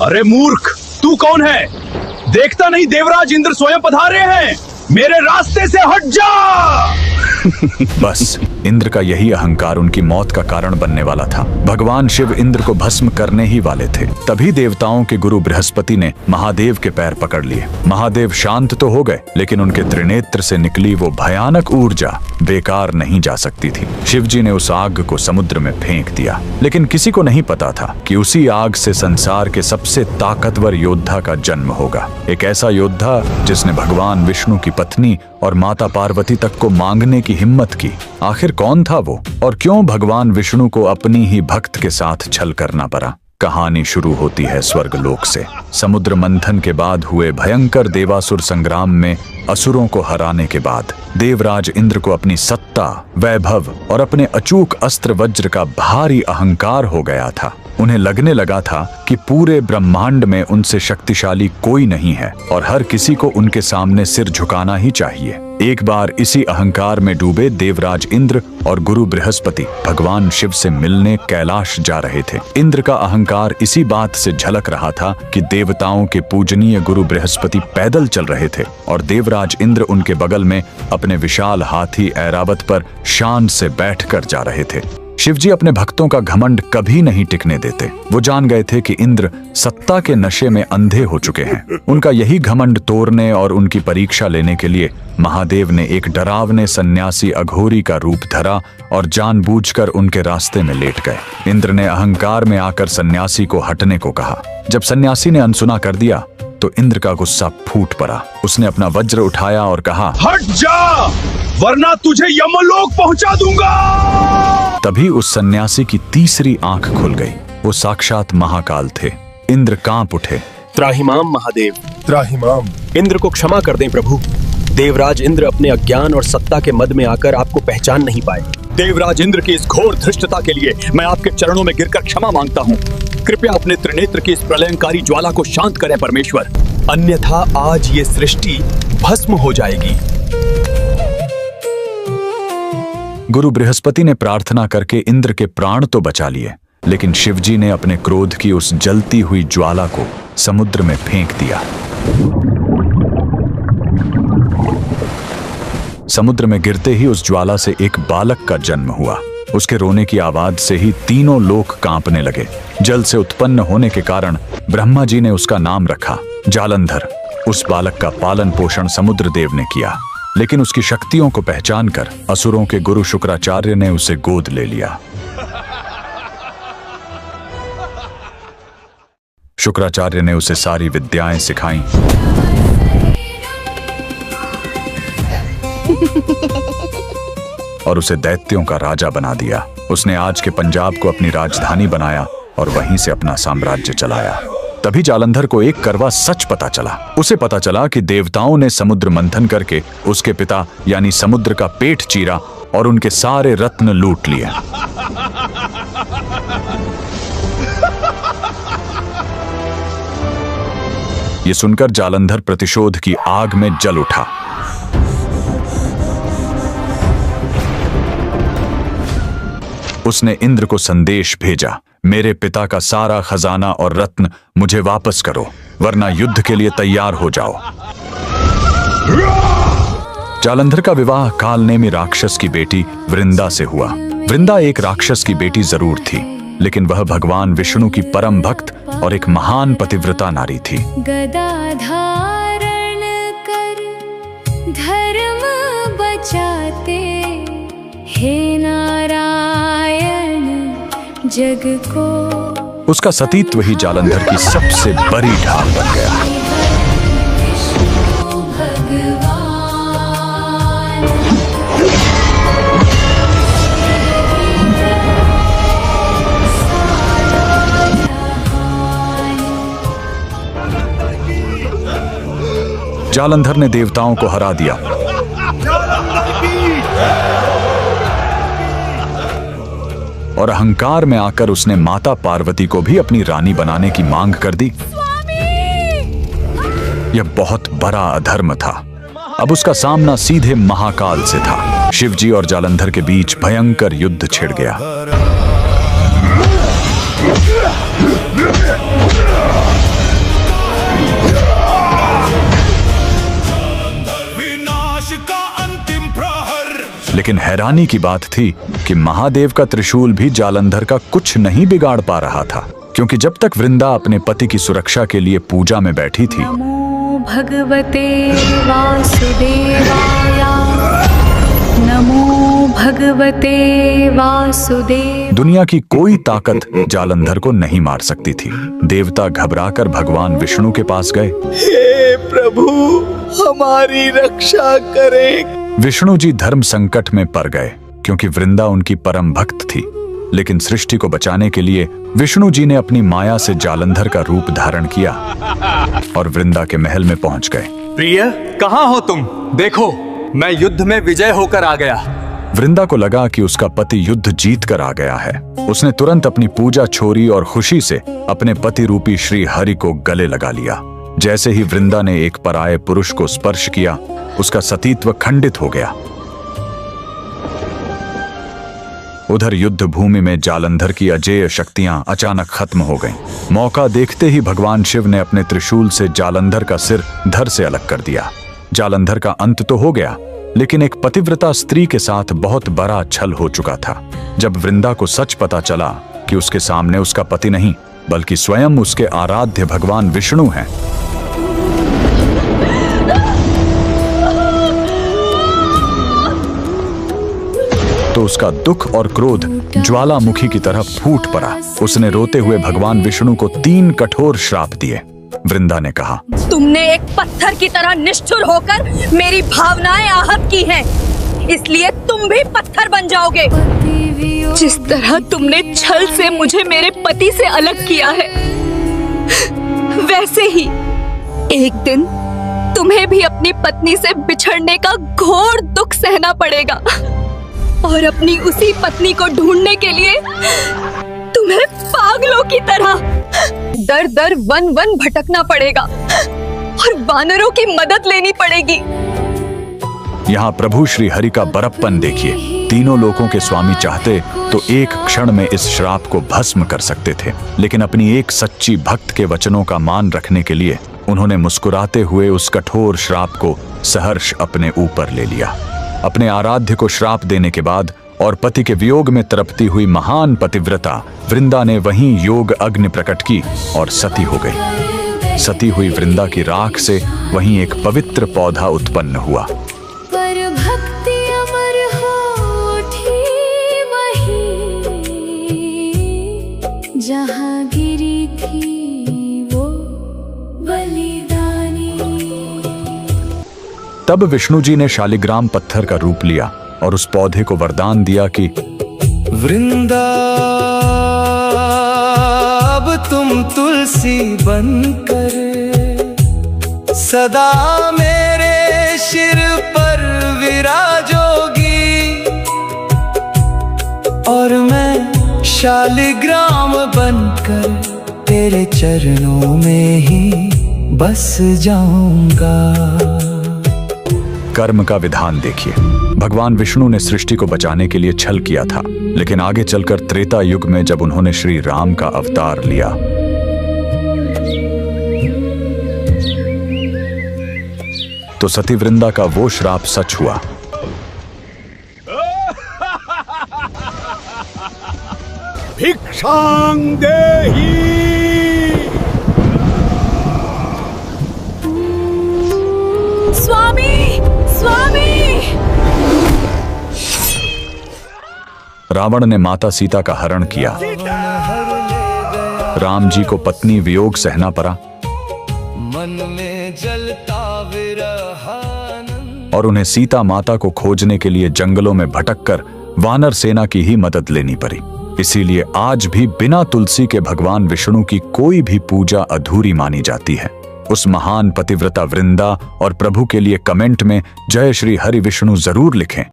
अरे मूर्ख, तू कौन है? देखता नहीं देवराज इंद्र स्वयं पधारे हैं। मेरे रास्ते से हट जा। बस इंद्र का यही अहंकार उनकी मौत का कारण बनने वाला था। भगवान शिव इंद्र को भस्म करने ही वाले थे। तभी देवताओं के गुरु बृहस्पति ने महादेव के पैर पकड़ लिए। महादेव शांत तो हो गए, लेकिन उनके त्रिनेत्र से निकली वो भयानक ऊर्जा बेकार नहीं जा सकती थी। शिवजी ने उस आग को समुद्र में फेंक दिया, लेकिन किसी को नहीं पता था कि उसी आग से संसार के सबसे ताकतवर योद्धा का जन्म होगा। एक ऐसा योद्धा जिसने भगवान विष्णु की पत्नी और माता पार्वती तक को मांगने की हिम्मत की। आखिर कौन था वो, और क्यों भगवान विष्णु को अपनी ही भक्त के साथ छल करना पड़ा? कहानी शुरू होती है स्वर्गलोक से। समुद्र मंथन के बाद हुए भयंकर देवासुर संग्राम में असुरों को हराने के बाद देवराज इंद्र को अपनी सत्ता, वैभव और अपने अचूक अस्त्र वज्र का भारी अहंकार हो गया था। उन्हें लगने लगा था कि पूरे ब्रह्मांड में उनसे शक्तिशाली कोई नहीं है और हर किसी को उनके सामने सिर झुकाना ही चाहिए। एक बार इसी अहंकार में डूबे देवराज इंद्र और गुरु बृहस्पति भगवान शिव से मिलने कैलाश जा रहे थे। इंद्र का अहंकार इसी बात से झलक रहा था कि देवताओं के पूजनीय गुरु बृहस्पति पैदल चल रहे थे और देवराज इंद्र उनके बगल में अपने विशाल हाथी ऐरावत पर शान से बैठकर जा रहे थे। शिवजी अपने भक्तों का घमंड कभी नहीं टिकने देते। वो जान गए थे कि इंद्र सत्ता के नशे में अंधे हो चुके हैं। उनका यही घमंड तोड़ने और उनकी परीक्षा लेने के लिए महादेव ने एक डरावने सन्यासी अघोरी का रूप धरा और जानबूझकर उनके रास्ते में लेट गए। इंद्र ने अहंकार में आकर सन्यासी को हटने को कहा। जब सन्यासी ने अनसुना कर दिया तो इंद्र का गुस्सा फूट पड़ा। उसने अपना वज्र उठाया और कहा, हट जा, वरना तुझे यमलोक पहुंचा दूंगा। तभी उस सन्यासी की तीसरी आंख खुल गई। वो साक्षात महाकाल थे। इंद्र कांप उठे। त्राहिमाम महादेव, त्राहिमाम। इंद्र को क्षमा कर दें प्रभु। देवराज इंद्र अपने अज्ञान और सत्ता के मद में आकर आपको पहचान नहीं पाए। देवराज इंद्र की इस घोर धृष्टता के लिए मैं आपके चरणों में गिरकर क्षमा मांगता हूँ। कृपया अपने त्रिनेत्र की इस प्रलयंकारी ज्वाला को शांत करें परमेश्वर, अन्यथा आज ये सृष्टि भस्म हो जाएगी। गुरु बृहस्पति ने प्रार्थना करके इंद्र के प्राण तो बचा लिए, लेकिन शिवजी ने अपने क्रोध की उस जलती हुई ज्वाला को समुद्र में फेंक दिया। समुद्र में गिरते ही उस ज्वाला से एक बालक का जन्म हुआ। उसके रोने की आवाज से ही तीनों लोक कांपने लगे। जल से उत्पन्न होने के कारण ब्रह्मा जी ने उसका नाम रखा जालंधर। उस बालक का पालन पोषण समुद्र देव ने किया, लेकिन उसकी शक्तियों को पहचान कर असुरों के गुरु शुक्राचार्य ने उसे गोद ले लिया। शुक्राचार्य ने उसे सारी विद्याएं सिखाई और उसे दैत्यों का राजा बना दिया। उसने आज के पंजाब को अपनी राजधानी बनाया और वहीं से अपना साम्राज्य चलाया। तभी जालंधर को एक करवा सच पता चला। उसे पता चला कि देवताओं ने समुद्र मंथन करके उसके पिता यानी समुद्र का पेट चीरा और उनके सारे रत्न लूट लिए। ये सुनकर जालंधर प्रतिशोध की आग में जल उठा। उसने इंद्र को संदेश भेजा, मेरे पिता का सारा खजाना और रत्न मुझे वापस करो, वरना युद्ध के लिए तैयार हो जाओ। जालंधर का विवाह कालनेमी राक्षस की बेटी वृंदा से हुआ। वृंदा एक राक्षस की बेटी जरूर थी, लेकिन वह भगवान विष्णु की परम भक्त और एक महान पतिव्रता नारी थी। गदा धारण कर धर्म बचाते, हे नारायण जग को। उसका सतीत्व ही जालंधर की सबसे बड़ी ढाल बन गया। जालंधर ने देवताओं को हरा दिया और अहंकार में आकर उसने माता पार्वती को भी अपनी रानी बनाने की मांग कर दी। यह बहुत बड़ा अधर्म था। अब उसका सामना सीधे महाकाल से था। शिवजी और जालंधर के बीच भयंकर युद्ध छिड़ गया। हैरानी की बात थी कि महादेव का त्रिशूल भी जालंधर का कुछ नहीं बिगाड़ पा रहा था, क्योंकि जब तक वृंदा अपने पति की सुरक्षा के लिए पूजा में बैठी थी, नमो भगवते वासुदेवाय, नमो भगवते वासुदेव। दुनिया की कोई ताकत जालंधर को नहीं मार सकती थी। देवता घबराकर भगवान विष्णु के पास गए। हे प्रभु, हमारी रक्षा करें। विष्णु जी धर्म संकट में पड़ गए, क्योंकि वृंदा उनकी परम भक्त थी। लेकिन सृष्टि को बचाने के लिए विष्णु जी ने अपनी माया से जालंधर का रूप धारण किया और वृंदा के महल में पहुंच गए। प्रिय, कहाँ हो तुम? देखो, मैं युद्ध में विजय होकर आ गया। वृंदा को लगा कि उसका पति युद्ध जीत कर आ गया है। उसने तुरंत अपनी पूजा छोड़ी और खुशी से अपने पति रूपी श्री हरि को गले लगा लिया। जैसे ही वृंदा ने एक पराये पुरुष को स्पर्श किया, उसका सतीत्व खंडित हो गया। उधर युद्ध भूमि में जालंधर की अजेय शक्तियां अचानक खत्म हो गईं। मौका देखते ही भगवान शिव ने अपने त्रिशूल से जालंधर का सिर धड़ से अलग कर दिया। जालंधर का अंत तो हो गया, लेकिन एक पतिव्रता स्त्री के साथ बहुत बड़ा छल हो चुका था। जब वृंदा को सच पता चला कि उसके सामने उसका पति नहीं, बल्कि स्वयं उसके आराध्य भगवान विष्णु हैं, तो उसका दुख और क्रोध ज्वालामुखी की तरह फूट पड़ा। उसने रोते हुए भगवान विष्णु को 3 कठोर श्राप दिए। वृंदा ने कहा, तुमने एक पत्थर की तरह निष्ठुर होकर मेरी भावनाएं आहत की हैं, इसलिए तुम भी पत्थर बन जाओगे। जिस तरह तुमने छल से मुझे मेरे पति से अलग किया है, वैसे ही एक दिन तुम्हें भी अपनी पत्नी से बिछड़ने का घोर दुख सहना पड़ेगा और अपनी उसी पत्नी को ढूंढने के लिए तुम्हें पागलों की तरह दर दर वन वन भटकना पड़ेगा और वानरों की मदद लेनी पड़ेगी। यहाँ प्रभु श्री हरि का बड़प्पन देखिए। तीनों लोकों के स्वामी चाहते तो एक क्षण में इस श्राप को भस्म कर सकते थे, लेकिन अपनी एक सच्ची भक्त के वचनों का मान रखने के लिए उन्होंने मुस्कुराते हुए उस कठोर श्राप को सहर्ष अपने ऊपर ले लिया। अपने आराध्य को श्राप देने के बाद और पति के वियोग में तड़पती हुई महान पतिव्रता वृंदा ने वहीं योग अग्नि प्रकट की और सती हो गई। सती हुई वृंदा की राख से वहीं एक पवित्र पौधा उत्पन्न हुआ। पर भक्ति अमर होठी वहीं, जहाँ गिरी थी वो बलिदानी। तब विष्णु जी ने शालिग्राम पत्थर का रूप लिया और उस पौधे को वरदान दिया कि वृंदा, अब तुम तुलसी बनकर सदा मेरे सिर पर विराजोगी और मैं शालिग्राम बनकर तेरे चरणों में ही बस जाऊंगा। कर्म का विधान देखिए। भगवान विष्णु ने सृष्टि को बचाने के लिए छल किया था, लेकिन आगे चलकर त्रेता युग में जब उन्होंने श्री राम का अवतार लिया, तो सती वृंदा का वो श्राप सच हुआ। भिक्षां देहि। स्वामी, स्वामी! रावण ने माता सीता का हरण किया। राम जी को पत्नी वियोग सहना पड़ा मन में जलता विरहानंद और उन्हें सीता माता को खोजने के लिए जंगलों में भटककर वानर सेना की ही मदद लेनी पड़ी। इसीलिए आज भी बिना तुलसी के भगवान विष्णु की कोई भी पूजा अधूरी मानी जाती है। उस महान पतिव्रता वृंदा और प्रभु के लिए कमेंट में जय श्री हरि विष्णु जरूर लिखें।